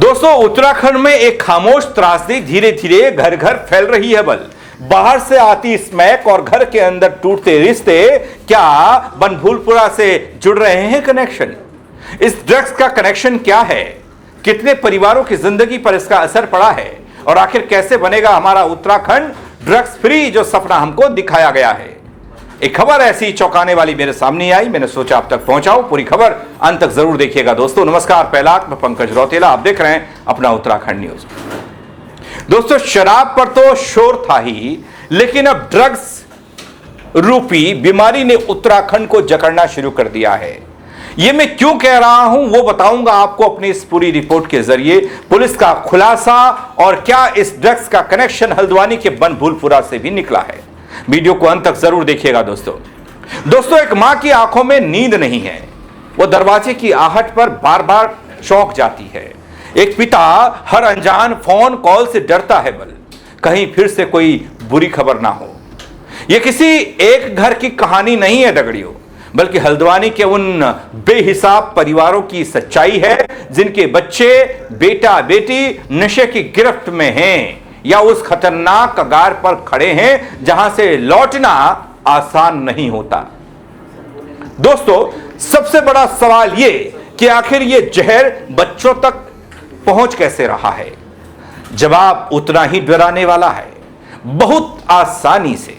दोस्तों, उत्तराखंड में एक खामोश त्रासदी धीरे धीरे घर घर फैल रही है। बल बाहर से आती स्मैक और घर के अंदर टूटते रिश्ते क्या बनभूलपुरा से जुड़ रहे हैं कनेक्शन? इस ड्रग्स का कनेक्शन क्या है? कितने परिवारों की जिंदगी पर इसका असर पड़ा है? और आखिर कैसे बनेगा हमारा उत्तराखंड ड्रग्स फ्री, जो सपना हमको दिखाया गया है? एक खबर ऐसी चौंकाने वाली मेरे सामने आई, मैंने सोचा आप तक पहुंचाऊं। पूरी खबर अंत तक जरूर देखिएगा। दोस्तों नमस्कार, पहला मैं पंकज रौतेला, आप देख रहे हैं अपना उत्तराखंड न्यूज। दोस्तों, शराब पर तो शोर था ही, लेकिन अब ड्रग्स रूपी बीमारी ने उत्तराखंड को जकड़ना शुरू कर दिया है। यह मैं क्यों कह रहा हूं वो बताऊंगा आपको अपनी इस पूरी रिपोर्ट के जरिए। पुलिस का खुलासा और क्या इस ड्रग्स का कनेक्शन हल्द्वानी के बनभूलपुरा से भी निकला है। वीडियो को अंत तक जरूर देखिएगा। दोस्तों एक मां की आंखों में नींद नहीं है, वो दरवाजे की आहट पर बार बार चौंक जाती है। एक पिता हर अनजान फोन कॉल से डरता है, बल कहीं फिर से कोई बुरी खबर ना हो। यह किसी एक घर की कहानी नहीं है दगड़ियों, बल्कि हल्द्वानी के उन बेहिसाब परिवारों की सच्चाई है जिनके बच्चे, बेटा बेटी नशे की गिरफ्त में हैं या उस खतरनाक कगार पर खड़े हैं जहां से लौटना आसान नहीं होता। दोस्तों, सबसे बड़ा सवाल यह कि आखिर यह जहर बच्चों तक पहुंच कैसे रहा है? जवाब उतना ही डराने वाला है। बहुत आसानी से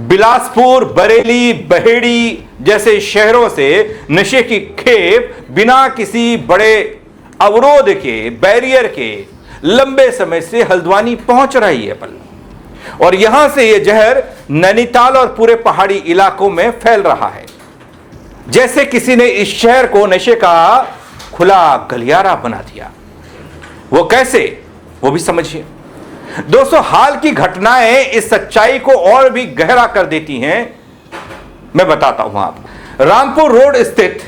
बिलासपुर, बरेली, बहेड़ी जैसे शहरों से नशे की खेप बिना किसी बड़े अवरोध के, बैरियर के लंबे समय से हल्द्वानी पहुंच रही है। पल और यहां से यह जहर नैनीताल और पूरे पहाड़ी इलाकों में फैल रहा है, जैसे किसी ने इस शहर को नशे का खुला गलियारा बना दिया। वो कैसे, वो भी समझिए। दोस्तों, हाल की घटनाएं इस सच्चाई को और भी गहरा कर देती हैं। मैं बताता हूं आपको। रामपुर रोड स्थित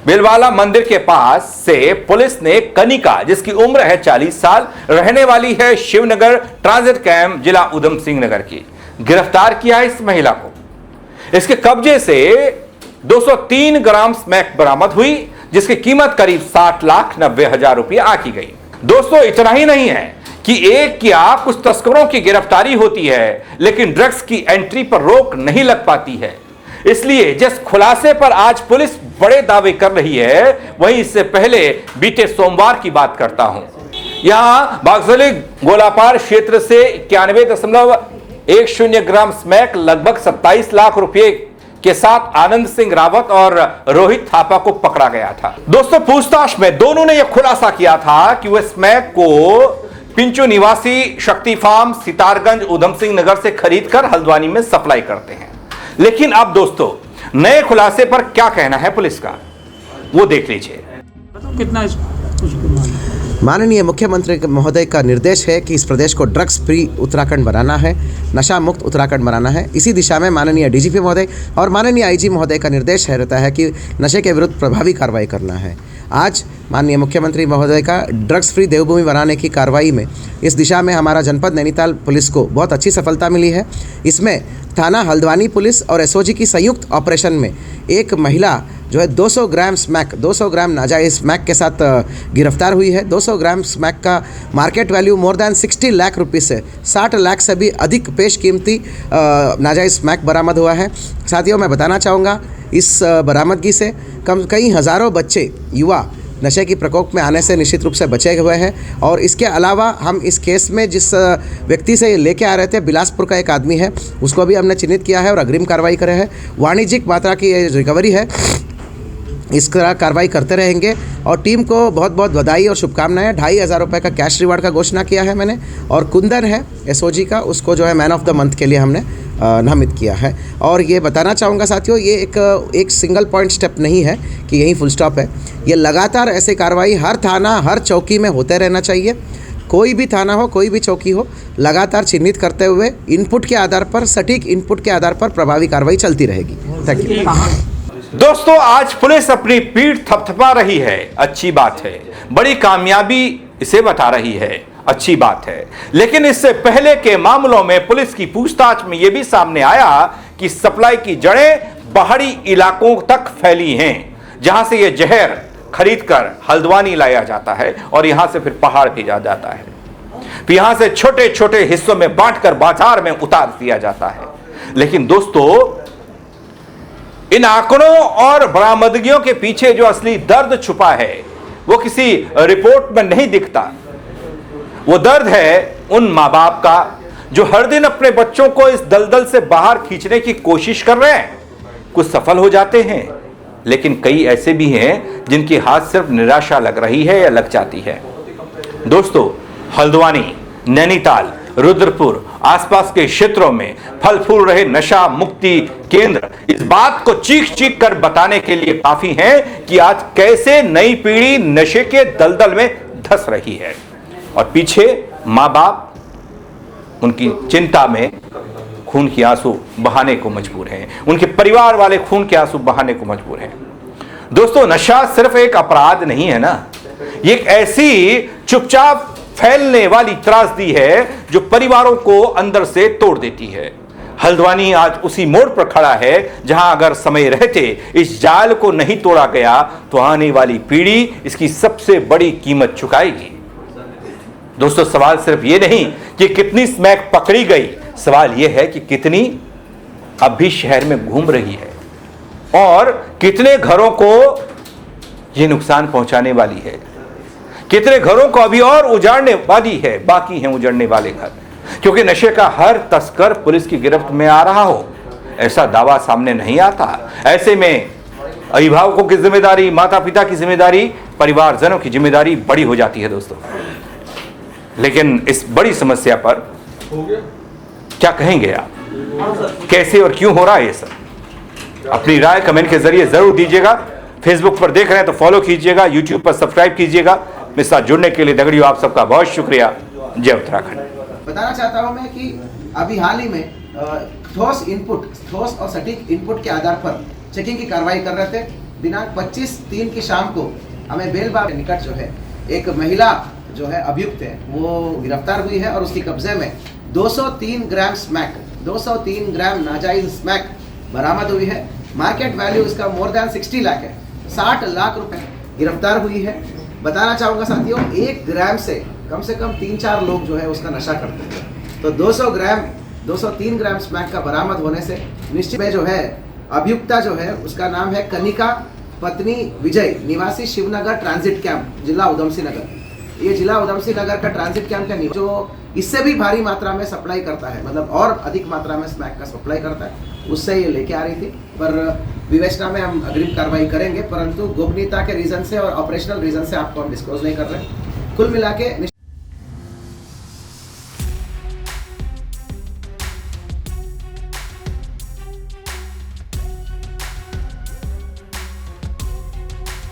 बिलवाला मंदिर के पास से पुलिस ने कनिका, जिसकी उम्र है 40 साल, रहने वाली है शिवनगर ट्रांजिट कैंप, जिला उधम सिंह नगर की, गिरफ्तार किया है इस महिला को। इसके कब्जे से 203 ग्राम स्मैक बरामद हुई, जिसकी कीमत करीब 60,90,000 रुपये आकी गई। दोस्तों, इतना ही नहीं है कि एक या कुछ तस्करों की गिरफ्तारी होती है, लेकिन ड्रग्स की एंट्री पर रोक नहीं लग पाती है। इसलिए जिस खुलासे पर आज पुलिस बड़े दावे कर रही है, वहीं इससे पहले बीते सोमवार की बात करता हूं। यहां बागजली गोलापार क्षेत्र से 91.10 ग्राम स्मैक लगभग 27 लाख रुपए के साथ आनंद सिंह रावत और रोहित थापा को पकड़ा गया था। दोस्तों, पूछताछ में दोनों ने यह खुलासा किया था कि वह स्मैक को पिंचू निवासी शक्ति फार्म, सितारगंज, उधम सिंह नगर से खरीदकर हल्द्वानी में सप्लाई करते हैं। लेकिन अब दोस्तों, नए खुलासे पर क्या कहना है पुलिस का, वो देख लीजिए। कितना माननीय मुख्यमंत्री महोदय का निर्देश है कि इस प्रदेश को ड्रग्स फ्री उत्तराखंड बनाना है, नशा मुक्त उत्तराखंड बनाना है। इसी दिशा में माननीय डीजीपी महोदय और माननीय आईजी महोदय का निर्देश रहता है कि नशे के विरुद्ध प्रभावी कार्रवाई करना है। आज माननीय मुख्यमंत्री महोदय का ड्रग्स फ्री देवभूमि बनाने की कार्रवाई में इस दिशा में हमारा जनपद नैनीताल पुलिस को बहुत अच्छी सफलता मिली है। इसमें थाना हल्द्वानी पुलिस और एसओजी की संयुक्त ऑपरेशन में एक महिला जो है 200 ग्राम नाजायज स्मैक के साथ गिरफ्तार हुई है। 200 ग्राम स्मैक का market value more than 60 lakh rupees है। 60 लाख से भी अधिक पेश कीमती नाजायज स्मैक बरामद हुआ है। साथियों, मैं बताना चाहूँगा, इस बरामदगी से कई हज़ारों बच्चे, युवा नशे की प्रकोप में आने से निश्चित रूप से बचे हुए हैं। और इसके अलावा हम इस केस में जिस व्यक्ति से लेके आ रहे थे, बिलासपुर का एक आदमी है, उसको भी हमने चिन्हित किया है और अग्रिम कार्रवाई करे हैं। वाणिज्यिक मात्रा की रिकवरी है, इस तरह कार्रवाई करते रहेंगे। और टीम को बहुत बहुत बधाई और शुभकामनाएं। 2,500 रुपये का कैश रिवार्ड का घोषणा किया है मैंने। और कुंदन है एसओजी का, उसको जो है मैन ऑफ द मंथ के लिए हमने नामित किया है। और ये बताना चाहूँगा साथियों, ये एक सिंगल पॉइंट स्टेप नहीं है कि यही फुल स्टॉप है। ये लगातार ऐसे कार्रवाई हर थाना, हर चौकी में होते रहना चाहिए। कोई भी थाना हो, कोई भी चौकी हो, लगातार चिन्हित करते हुए इनपुट के आधार पर, सटीक इनपुट के आधार पर प्रभावी कार्रवाई चलती रहेगी। Thank you. दोस्तों, आज पुलिस अपनी पीठ थपथपा रही है, अच्छी बात है। बड़ी कामयाबी इसे बता रही है, अच्छी बात है। लेकिन इससे पहले के मामलों में पुलिस की पूछताछ में यह भी सामने आया कि सप्लाई की जड़ें पहाड़ी इलाकों तक फैली हैं, जहां से यह जहर खरीदकर हल्द्वानी लाया जाता है और यहां से फिर पहाड़ भेजा जाता है, फिर यहां से छोटे छोटे हिस्सों में बांटकर बाजार में उतार दिया जाता है। लेकिन दोस्तों, इन आंकड़ों और बरामदगियों के पीछे जो असली दर्द छुपा है वो किसी रिपोर्ट में नहीं दिखता। वो दर्द है उन मां बाप का जो हर दिन अपने बच्चों को इस दलदल से बाहर खींचने की कोशिश कर रहे हैं। कुछ सफल हो जाते हैं, लेकिन कई ऐसे भी हैं जिनकी हाथ सिर्फ निराशा लग रही है या लग जाती है। दोस्तों, हल्द्वानी, नैनीताल, रुद्रपुर आसपास के क्षेत्रों में फल फूल रहे नशा मुक्ति केंद्र इस बात को चीख चीख कर बताने के लिए काफी हैं कि आज कैसे नई पीढ़ी नशे के दलदल में धंस रही है और पीछे मां बाप उनकी चिंता में खून के आंसू बहाने को मजबूर हैं, उनके परिवार वाले खून के आंसू बहाने को मजबूर हैं। दोस्तों, नशा सिर्फ एक अपराध नहीं है ना, ये एक ऐसी चुपचाप फैलने वाली त्रासदी है जो परिवारों को अंदर से तोड़ देती है। हल्द्वानी आज उसी मोड़ पर खड़ा है जहां अगर समय रहते इस जाल को नहीं तोड़ा गया तो आने वाली पीढ़ी इसकी सबसे बड़ी कीमत चुकाएगी। दोस्तों, सवाल सिर्फ ये नहीं कि कितनी स्मैक पकड़ी गई, सवाल यह है कि कितनी अब भी शहर में घूम रही है और कितने घरों को यह नुकसान पहुंचाने वाली है, कितने घरों को अभी और उजाड़ने वाली है, बाकी हैं उजड़ने वाले घर। क्योंकि नशे का हर तस्कर पुलिस की गिरफ्त में आ रहा हो ऐसा दावा सामने नहीं आता। ऐसे में अभिभावकों की जिम्मेदारी, माता पिता की जिम्मेदारी, परिवारजनों की जिम्मेदारी बड़ी हो जाती है दोस्तों। लेकिन इस बड़ी समस्या पर क्या कहेंगे आप? कैसे और क्यों हो रहा है ये सब? अपनी राय कमेंट के जरिए जरूर दीजिएगा। फेसबुक पर देख रहे हैं तो फॉलो कीजिएगा, यूट्यूब पर सब्सक्राइब कीजिएगा। मेरे साथ जुड़ने के लिए दगड़ियों आप सबका बहुत शुक्रिया। जय उत्तराखंड। बताना चाहता हूं मैं कि अभी हाल ही में ठोस और सटीक इनपुट के आधार पर चेकिंग की कार्रवाई कर रहे थे। दिनांक 25/3 की शाम को हमें बेलबाग के निकट जो है एक महिला जो है अभियुक्त है वो गिरफ्तार हुई है और उसके कब्जे में 203 ग्राम स्मैक, 203 ग्राम नाजायज स्मैक बरामद हुई है। मार्केट वैल्यू इसका मोर देन 60 लाख है, 60 लाख रुपए गिरफ्तार हुई है। बताना चाहूँगा साथियों, 1 ग्राम से कम 3-4 लोग जो है उसका नशा करते हैं। तो 203 ग्राम स्मैक का बरामद होने से निश्चित में जो है अभियुक्ता जो है उसका नाम है कनिका पत्नी विजय, निवासी शिवनगर ट्रांजिट कैंप, जिला उधमसिंह नगर। ये जिला उधमसिंह नगर का ट्रांजिट कैंप का जो इससे भी भारी मात्रा में सप्लाई करता है, मतलब और अधिक मात्रा में स्मैक का सप्लाई करता है, उससे ये लेके आ रही थी। पर विवेचना में हम अग्रिम कार्रवाई करेंगे, परंतु गोपनीयता के रीजन से और ऑपरेशनल रीजन से आपको हम डिस्क्लोज नहीं कर रहे। कुल मिला के